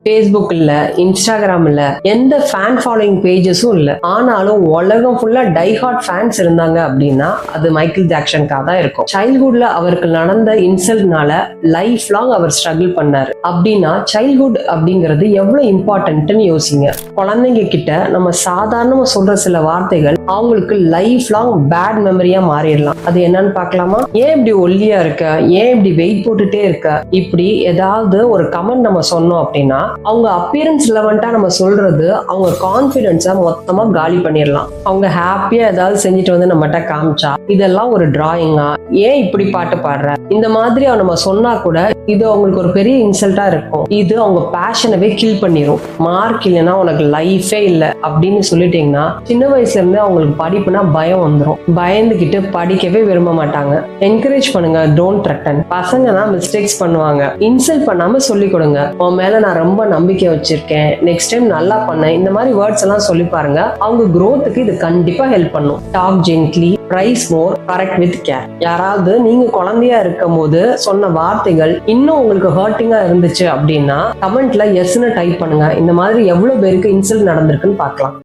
Facebook இல்ல, Instagram இல்ல, எந்த ஃபேன் ஃபாலோயிங் பேஜஸும் இல்ல. ஆனாலும் உலகம் ஃபுல்லா டைஹார்ட் ஃபேன்ஸ் இருந்தாங்க அப்படின்னா அது மைக்கேல் ஜாக்சனுக்காக தான் இருக்கும். சைல்ட்ஹுட்ல அவருக்கு நடந்த இன்சல்ட்னால லைஃப் லாங் அவர் ஸ்ட்ரகிள் பண்ணாரு. அப்படின்னா சைல்ட்ஹுட் அப்படிங்கிறது எவ்வளவு இம்பார்ட்டன்ட்னு யோசிங்க. குழந்தைங்க கிட்ட நம்ம சாதாரணமா சொல்ற சில வார்த்தைகள் அவங்களுக்கு லைஃப் லாங் பேட் மெமரியா மாறிடலாம். அது என்னன்னு பார்க்கலாமா? ஏன் இப்படி ஒல்லியா இருக்க, ஏன் இப்படி வெயிட் போட்டுட்டே இருக்க, இப்படி ஏதாவது ஒரு கமெண்ட் நம்ம சொன்னோம் அப்படின்னா அவங்க அப்பியரன்ஸ் லெவன்ட்டா நம்ம சொல்றது அவங்க கான்பிடன்ஸை மொத்தமா காலி பண்ணிடலாம். அவங்க ஹாப்பியா ஏதாவது செஞ்சுட்டு வந்து நம்மகிட்ட காமிச்சா இதெல்லாம் ஒரு டிராயிங்கா, ஏன் இப்படி பாட்டு பாடுற, இந்த மாதிரி நம்ம சொன்னா கூட இது அவங்களுக்கு ஒரு பெரிய இன்சல்ட்டா இருக்கும். இது அவங்க பேஷனவே கில் பண்ணிரும். மார்க் இல்லைன்னா உனக்கு லைஃபே இல்லை அப்படின்னு சொல்லிட்டீங்கன்னா சின்ன வயசுல இருந்து அவங்களுக்கு படிப்புனா பயம் வந்துடும். பயந்துகிட்டு படிக்கவே விரும்ப மாட்டாங்க. என்கரேஜ் பண்ணுங்க, டோன்ட் த்ரெட்டன். பசங்கன்னா மிஸ்டேக்ஸ் பண்ணுவாங்க, இன்சல்ட் பண்ணாம சொல்லி கொடுங்க. உன் மேல நான் ரொம்ப நம்பிக்கை வச்சிருக்கேன், நெக்ஸ்ட் டைம் நல்லா பண்ண, இந்த மாதிரி வேர்ட்ஸ் எல்லாம் சொல்லி பாருங்க. அவங்க growthக்கு இது கண்டிப்பா ஹெல்ப் பண்ணும். Talk gently, praise more, correct with care. யாராவது நீங்க குழந்தையா இருக்கும் போது சொன்ன வார்த்தைகள் இன்னும் உங்களுக்கு ஹர்ட்டிங்கா இருந்துச்சு அப்படின்னா கமெண்ட்ல எஸ்ன்னு டைப் பண்ணுங்க. இந்த மாதிரி எவ்வளவு பேருக்கு இன்சல்ட் நடந்திருக்குன்னு பார்க்கலாம்.